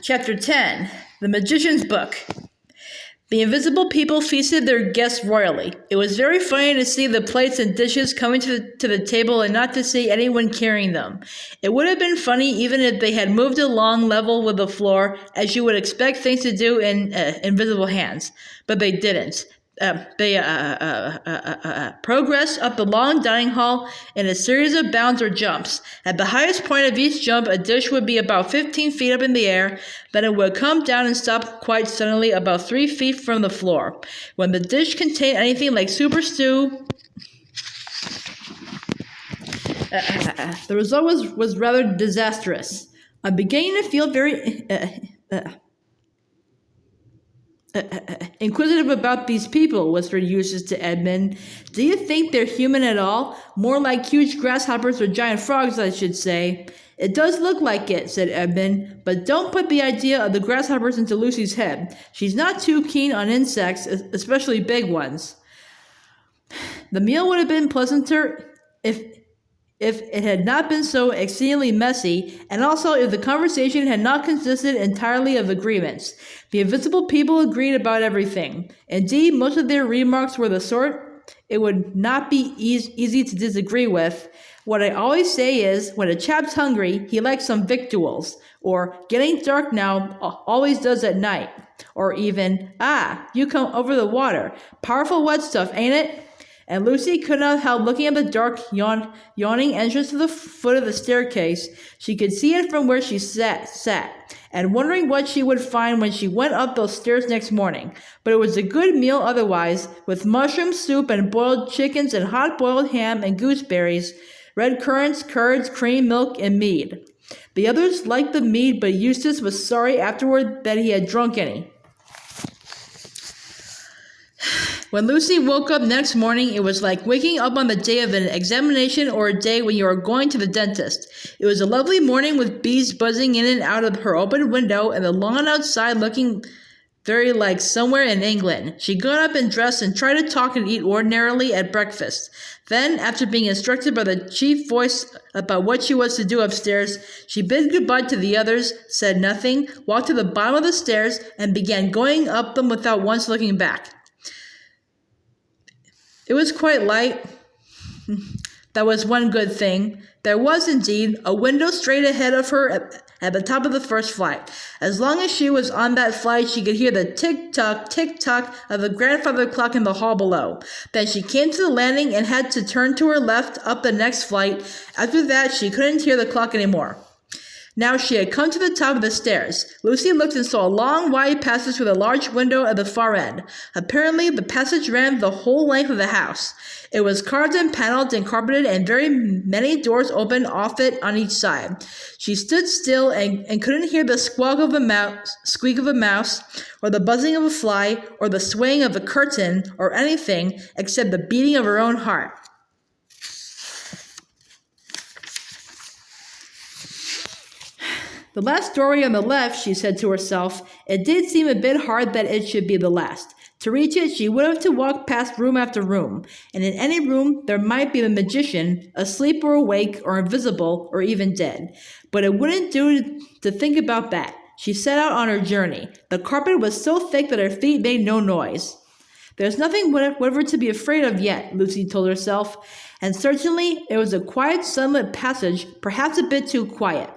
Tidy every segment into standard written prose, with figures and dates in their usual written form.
Chapter 10, The Magician's Book. The invisible people feasted their guests royally. It was very funny to see the plates and dishes coming to the table and not to see anyone carrying them. It would have been funny even if they had moved along level with the floor, as you would expect things to do in invisible hands. But they didn't. They progressed up the long dining hall in a series of bounds or jumps. At the highest point of each jump, a dish would be about 15 feet up in the air, then it would come down and stop quite suddenly about 3 feet from the floor. When the dish contained anything like super stew, the result was rather disastrous. I'm beginning to feel very inquisitive about these people, whispered Eustace to Edmund. Do you think they're human at all? More like huge grasshoppers or giant frogs, I should say. It does look like it, said Edmund, but don't put the idea of the grasshoppers into Lucy's head. She's not too keen on insects, especially big ones. The meal would have been pleasanter if it had not been so exceedingly messy, and also if the conversation had not consisted entirely of agreements. The invisible people agreed about everything. Indeed, most of their remarks were the sort it would not be easy to disagree with. What I always say is, when a chap's hungry, he likes some victuals, or getting dark now always does at night, or even, you come over the water. Powerful wet stuff, ain't it? And Lucy could not help looking at the dark, yawning entrance to the foot of the staircase. She could see it from where she sat, and wondering what she would find when she went up those stairs next morning. But it was a good meal otherwise, with mushroom soup and boiled chickens and hot-boiled ham and gooseberries, red currants, curds, cream, milk, and mead. The others liked the mead, but Eustace was sorry afterward that he had drunk any. When Lucy woke up next morning, it was like waking up on the day of an examination or a day when you are going to the dentist. It was a lovely morning with bees buzzing in and out of her open window and the lawn outside looking very like somewhere in England. She got up and dressed and tried to talk and eat ordinarily at breakfast. Then, after being instructed by the chief voice about what she was to do upstairs, she bid goodbye to the others, said nothing, walked to the bottom of the stairs, and began going up them without once looking back. It was quite light. That was one good thing. There was, indeed, a window straight ahead of her at the top of the first flight. As long as she was on that flight, she could hear the tick-tock of the grandfather clock in the hall below. Then she came to the landing and had to turn to her left up the next flight. After that, she couldn't hear the clock anymore. Now she had come to the top of the stairs. Lucy looked and saw a long, wide passage with a large window at the far end. Apparently, the passage ran the whole length of the house. It was carved and paneled and carpeted, and very many doors opened off it on each side. She stood still and couldn't hear the squeak of a mouse, or the buzzing of a fly, or the swaying of a curtain, or anything except the beating of her own heart. The last story on the left, she said to herself. It did seem a bit hard that it should be the last. To reach it, she would have to walk past room after room, and in any room there might be the magician, asleep or awake, or invisible, or even dead. But it wouldn't do to think about that. She set out on her journey. The carpet was so thick that her feet made no noise. There's nothing whatever to be afraid of yet, Lucy told herself, and certainly it was a quiet, sunlit passage, perhaps a bit too quiet.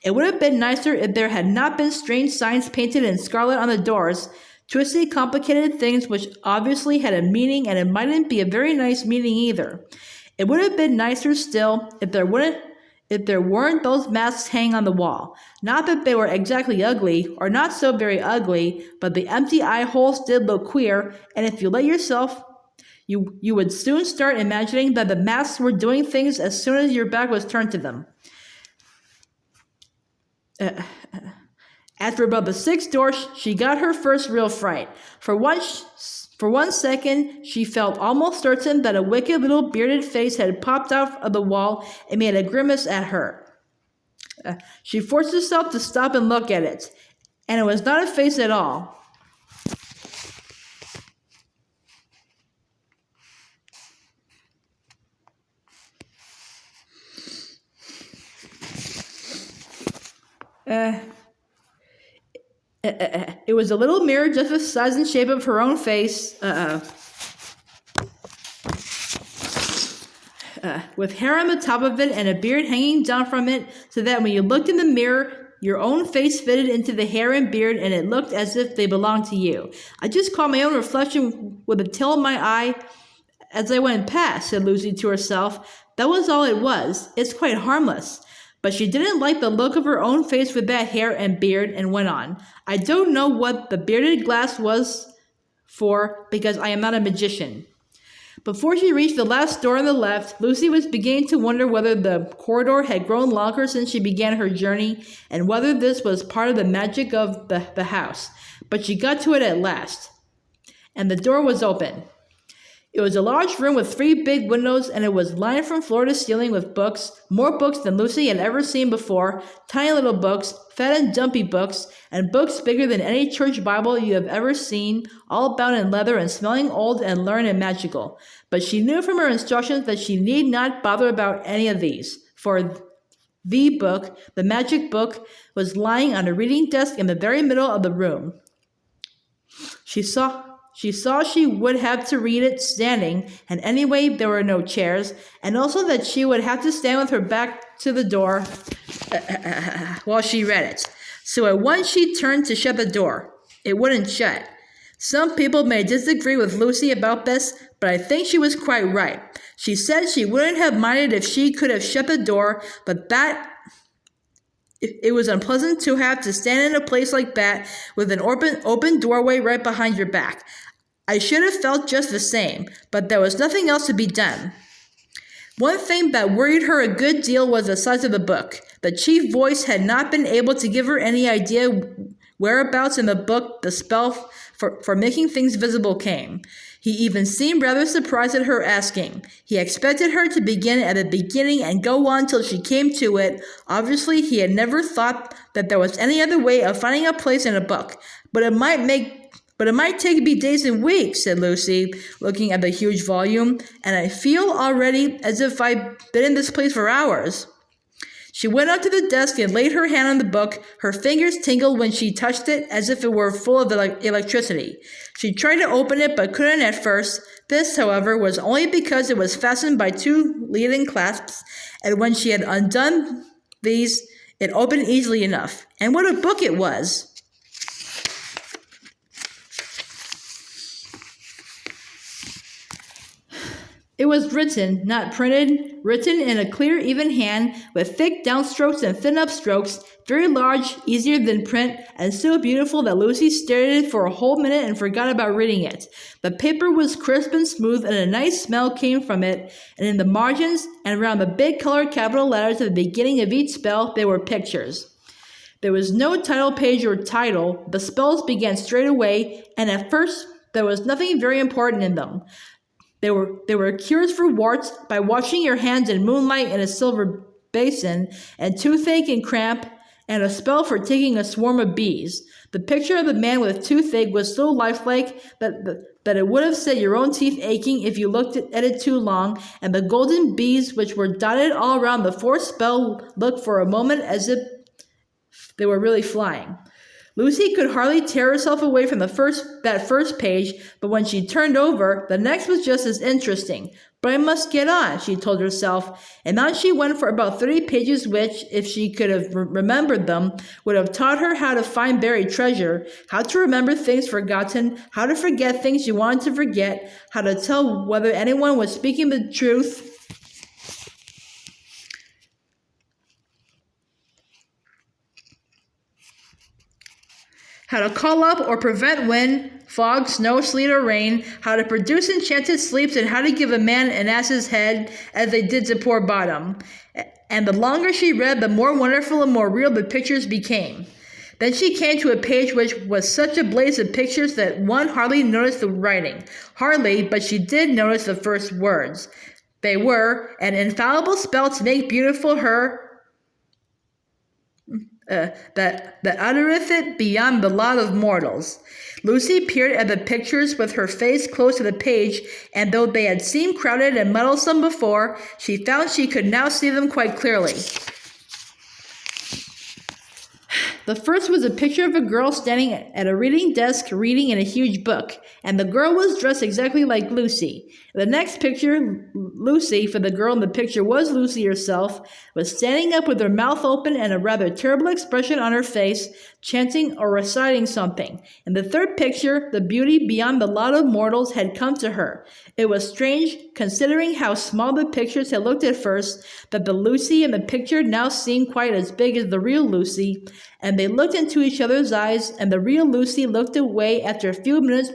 It would have been nicer if there had not been strange signs painted in scarlet on the doors, twisty, complicated things which obviously had a meaning, and it mightn't be a very nice meaning either. It would have been nicer still if there weren't those masks hanging on the wall. Not that they were exactly ugly, or not so very ugly, but the empty eye holes did look queer, and if you let yourself, you would soon start imagining that the masks were doing things as soon as your back was turned to them. After about the sixth door, she got her first real fright. For one second, she felt almost certain that a wicked little bearded face had popped out of the wall and made a grimace at her. She forced herself to stop and look at it, and it was not a face at all. It was a little mirror just the size and shape of her own face. With hair on the top of it and a beard hanging down from it, so that when you looked in the mirror, your own face fitted into the hair and beard, and it looked as if they belonged to you. I just caught my own reflection with the tail of my eye as I went past, said Lucy to herself. That was all it was. It's quite harmless. But she didn't like the look of her own face with that hair and beard, and went on. I don't know what the bearded glass was for, because I am not a magician. Before she reached the last door on the left, Lucy was beginning to wonder whether the corridor had grown longer since she began her journey, and whether this was part of the magic of the house. But she got to it at last, and the door was open. It was a large room with 3 big windows, and it was lined from floor to ceiling with books, more books than Lucy had ever seen before, tiny little books, fat and dumpy books, and books bigger than any church Bible you have ever seen, all bound in leather and smelling old and learned and magical. But she knew from her instructions that she need not bother about any of these, for the book, the magic book, was lying on a reading desk in the very middle of the room. She saw she would have to read it standing, and anyway there were no chairs, and also that she would have to stand with her back to the door while she read it. So at once she turned to shut the door. It wouldn't shut. Some people may disagree with Lucy about this, but I think she was quite right. She said she wouldn't have minded if she could have shut the door, but that it was unpleasant to have to stand in a place like that with an open doorway right behind your back. I should have felt just the same, but there was nothing else to be done. One thing that worried her a good deal was the size of the book. The chief voice had not been able to give her any idea whereabouts in the book the spell for making things visible came. He even seemed rather surprised at her asking. He expected her to begin at the beginning and go on till she came to it. Obviously, he had never thought that there was any other way of finding a place in a book. But it might take me days and weeks, said Lucy, looking at the huge volume, and I feel already as if I'd been in this place for hours. She went up to the desk and laid her hand on the book. Her fingers tingled when she touched it as if it were full of electricity. She tried to open it but couldn't at first. This, however, was only because it was fastened by 2 leading clasps, and when she had undone these, it opened easily enough. And what a book it was! It was written, not printed, written in a clear, even hand, with thick downstrokes and thin upstrokes, very large, easier than print, and so beautiful that Lucy stared at it for a whole minute and forgot about reading it. The paper was crisp and smooth, and a nice smell came from it, and in the margins and around the big colored capital letters at the beginning of each spell, there were pictures. There was no title page or title. The spells began straight away, and at first there was nothing very important in them. There were cures for warts by washing your hands in moonlight in a silver basin, and toothache and cramp, and a spell for taking a swarm of bees. The picture of the man with toothache was so lifelike that it would have set your own teeth aching if you looked at it too long, and the golden bees which were dotted all around the 4th spell looked for a moment as if they were really flying. Lucy could hardly tear herself away from that first page, but when she turned over, the next was just as interesting. But I must get on, she told herself, and on she went for about 30 pages which, if she could have remembered them, would have taught her how to find buried treasure, how to remember things forgotten, how to forget things you wanted to forget, how to tell whether anyone was speaking the truth, how to call up or prevent wind, fog, snow, sleet, or rain, how to produce enchanted sleeps, and how to give a man an ass's head, as they did to poor Bottom. And the longer she read, the more wonderful and more real the pictures became. Then she came to a page which was such a blaze of pictures that one hardly noticed the writing. Hardly, but she did notice the first words. They were, an infallible spell to make beautiful her, that uttereth it beyond the lot of mortals. Lucy peered at the pictures with her face close to the page, and though they had seemed crowded and muddlesome before, she found she could now see them quite clearly. The first was a picture of a girl standing at a reading desk reading in a huge book, and the girl was dressed exactly like Lucy. The next picture, Lucy, for the girl in the picture was Lucy herself, was standing up with her mouth open and a rather terrible expression on her face, chanting or reciting something. In the third picture, the beauty beyond the lot of mortals had come to her. It was strange, considering how small the pictures had looked at first, that the Lucy in the picture now seemed quite as big as the real Lucy, and they looked into each other's eyes, and the real Lucy looked away after a few minutes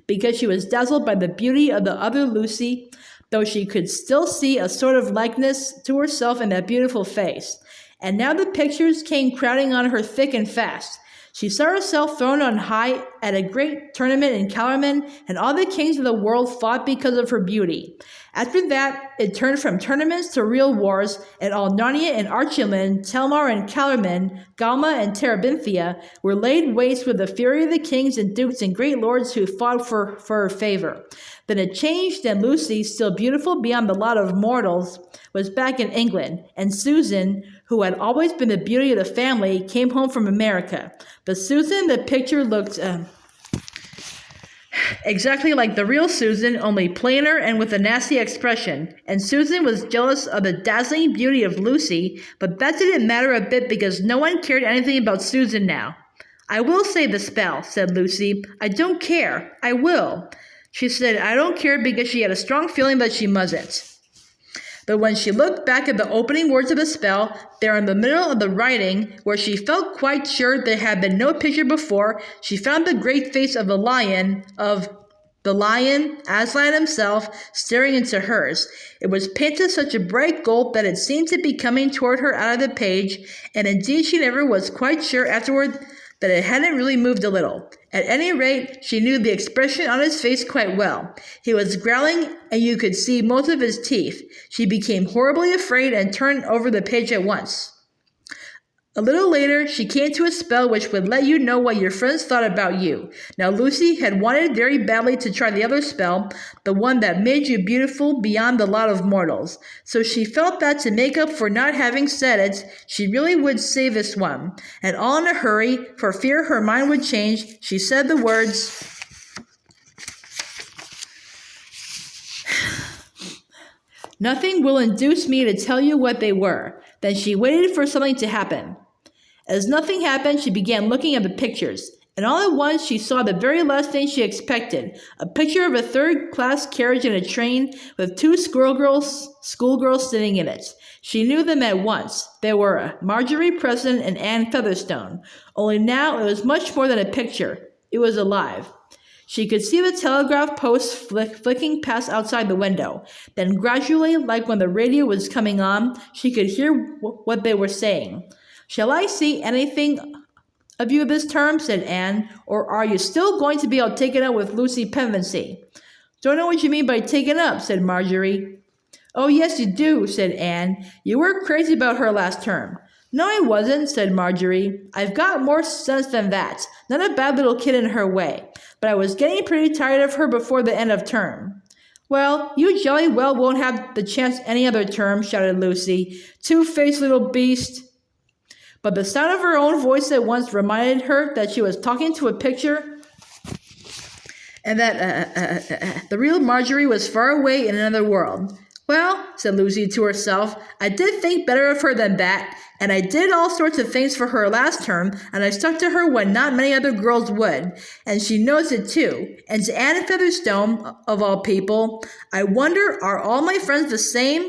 because she was dazzled by the beauty of the other Lucy, though she could still see a sort of likeness to herself in that beautiful face. And now the pictures came crowding on her thick and fast. She saw herself thrown on high at a great tournament in Calormen, and all the kings of the world fought because of her beauty. After that, it turned from tournaments to real wars, and all Narnia and Archelin, Telmar and Calormen, Galma and Terabithia were laid waste with the fury of the kings and dukes and great lords who fought for her favor. Then it changed, and Lucy, still beautiful beyond the lot of mortals, was back in England, and Susan, who had always been the beauty of the family, came home from America. But Susan in the picture looked exactly like the real Susan, only plainer and with a nasty expression. And Susan was jealous of the dazzling beauty of Lucy, but that didn't matter a bit because no one cared anything about Susan now. "I will say the spell," said Lucy. "I don't care. I will." She said "I don't care" because she had a strong feeling that she mustn't. But when she looked back at the opening words of the spell, there in the middle of the writing, where she felt quite sure there had been no picture before, she found the great face of the lion, Aslan himself, staring into hers. It was painted such a bright gold that it seemed to be coming toward her out of the page, and indeed she never was quite sure afterward that it hadn't really moved a little. At any rate, she knew the expression on his face quite well. He was growling, and you could see most of his teeth. She became horribly afraid and turned over the page at once. A little later, she came to a spell which would let you know what your friends thought about you. Now, Lucy had wanted very badly to try the other spell, the one that made you beautiful beyond the lot of mortals. So she felt that to make up for not having said it, she really would say this one. And all in a hurry, for fear her mind would change, she said the words, "Nothing will induce me to tell you what they were." Then she waited for something to happen. As nothing happened, she began looking at the pictures, and all at once she saw the very last thing she expected, a picture of a third-class carriage and a train with two schoolgirls sitting in it. She knew them at once. They were Marjorie Preston and Anne Featherstone, only now it was much more than a picture. It was alive. She could see the telegraph posts flicking past outside the window. Then gradually, like when the radio was coming on, she could hear what they were saying. "Shall I see anything of you this term?" said Anne. "Or are you still going to be all taken up with Lucy Pevensey?" "Don't know what you mean by taken up," said Marjorie. "Oh, yes, you do," said Anne. "You were crazy about her last term." "No, I wasn't," said Marjorie. "I've got more sense than that. Not a bad little kid in her way. But I was getting pretty tired of her before the end of term." "Well, you jolly well won't have the chance any other term," shouted Lucy. "Two-faced little beast." But the sound of her own voice at once reminded her that she was talking to a picture, and that the real Marjorie was far away in another world. "Well," said Lucy to herself, "I did think better of her than that, and I did all sorts of things for her last term, and I stuck to her when not many other girls would, and she knows it too. And to Anne Featherstone, of all people, I wonder, are all my friends the same?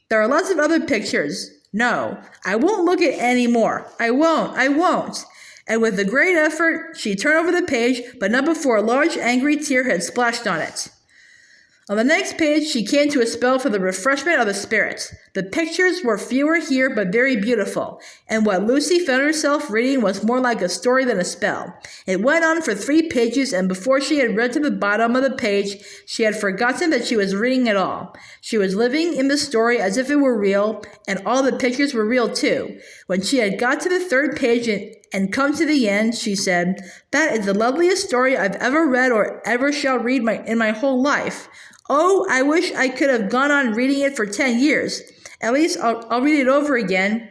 There are lots of other pictures. No, I won't look at any more. I won't." And with a great effort, she turned over the page, but not before a large angry tear had splashed on it. On the next page, she came to a spell for the refreshment of the spirits. The pictures were fewer here, but very beautiful, and what Lucy found herself reading was more like a story than a spell. It went on for 3 pages, and before she had read to the bottom of the page, she had forgotten that she was reading at all. She was living in the story as if it were real, and all the pictures were real too. When she had got to the 3rd page and come to the end, she said, "That is the loveliest story I've ever read or ever shall read in my whole life. Oh, I wish I could have gone on reading it for 10 years. At least I'll read it over again.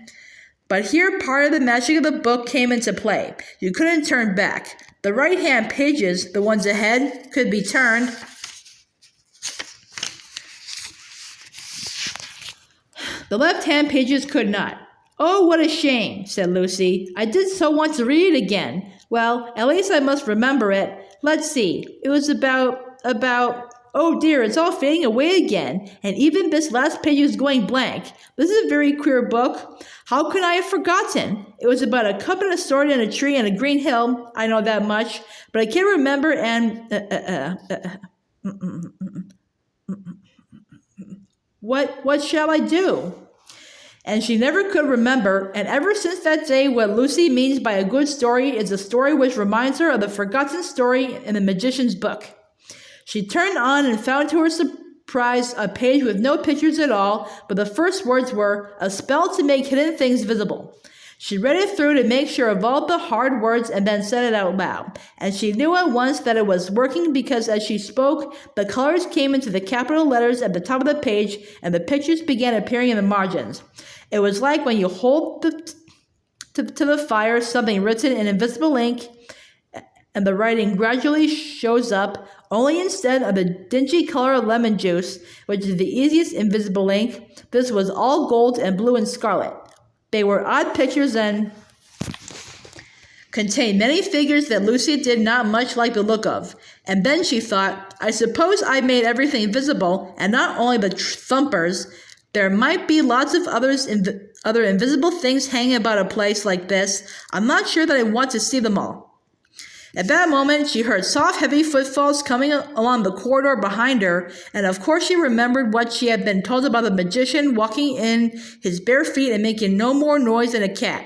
But here part of the magic of the book came into play. You couldn't turn back. The right-hand pages, the ones ahead, could be turned. The left-hand pages could not. "Oh, what a shame," said Lucy. "I did so want to read it again. Well, at least I must remember it. Let's see. It was about, oh dear, it's all fading away again, and even this last page is going blank. This is a very queer book. How could I have forgotten? It was about a cup and a sword and a tree and a green hill. I know that much, but I can't remember What shall I do?" And she never could remember, and ever since that day what Lucy means by a good story is a story which reminds her of the forgotten story in the magician's book. She turned on and found to her surprise a page with no pictures at all, but the first words were, "A spell to make hidden things visible." She read it through to make sure of all the hard words and then said it out loud. And she knew at once that it was working because as she spoke, the colors came into the capital letters at the top of the page and the pictures began appearing in the margins. It was like when you hold to the fire something written in invisible ink and the writing gradually shows up, only instead of the dingy color of lemon juice, which is the easiest invisible ink, this was all gold and blue and scarlet. They were odd pictures and contained many figures that Lucy did not much like the look of. And then she thought, I suppose I made everything visible, and not only the thumpers. There might be lots of other invisible things hanging about a place like this. I'm not sure that I want to see them all. At that moment, she heard soft, heavy footfalls coming along the corridor behind her, and of course she remembered what she had been told about the magician walking in his bare feet and making no more noise than a cat.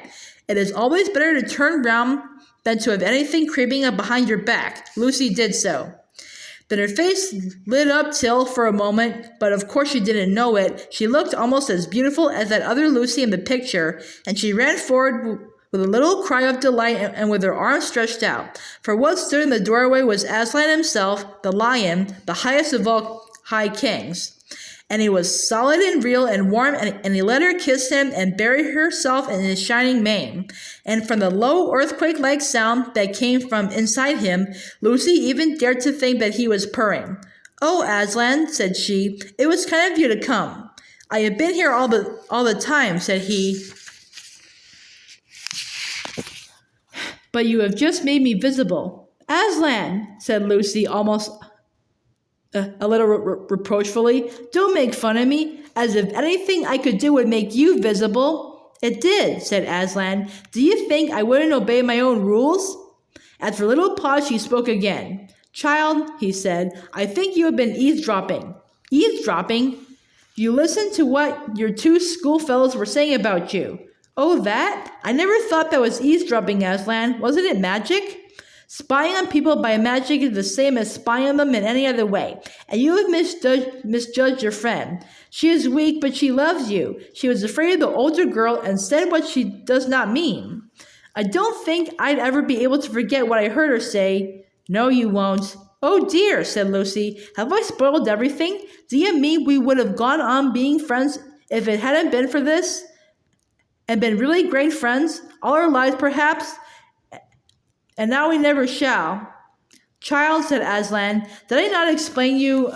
It is always better to turn round than to have anything creeping up behind your back. Lucy did so. Then her face lit up till, for a moment, but of course she didn't know it, she looked almost as beautiful as that other Lucy in the picture, and she ran forward with a little cry of delight and with her arms stretched out. For what stood in the doorway was Aslan himself, the lion, the highest of all high kings. And he was solid and real and warm, and he let her kiss him and bury herself in his shining mane. And from the low earthquake-like sound that came from inside him, Lucy even dared to think that he was purring. "Oh, Aslan," said she, "it was kind of you to come." "I have been here all the time," said he. "But you have just made me visible." "Aslan," said Lucy, almost a little reproachfully, "don't make fun of me, as if anything I could do would make you visible." "It did," said Aslan. "Do you think I wouldn't obey my own rules?" After a little pause, she spoke again. "Child," he said, "I think you have been eavesdropping." "Eavesdropping? You listened to what your two schoolfellows were saying about you." "Oh, that? I never thought that was eavesdropping, Aslan. Wasn't it magic?" "Spying on people by magic is the same as spying on them in any other way, and you have misjudged your friend. She is weak, but she loves you. She was afraid of the older girl and said what she does not mean." "I don't think I'd ever be able to forget what I heard her say." "No, you won't." "Oh dear," said Lucy, "have I spoiled everything? Do you mean we would have gone on being friends if it hadn't been for this? And been really great friends, all our lives perhaps? And now we never shall." "Child," said Aslan, "did I not explain you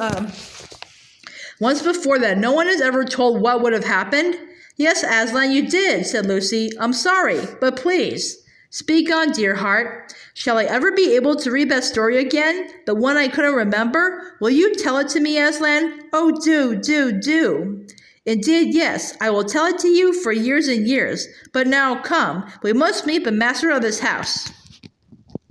once before that no one is ever told what would have happened?" "Yes, Aslan, you did," said Lucy. "I'm sorry, but please, speak on, dear heart. Shall I ever be able to read that story again, the one I couldn't remember? Will you tell it to me, Aslan? Oh, do. "Indeed, yes, I will tell it to you for years and years. But now, come, we must meet the master of this house."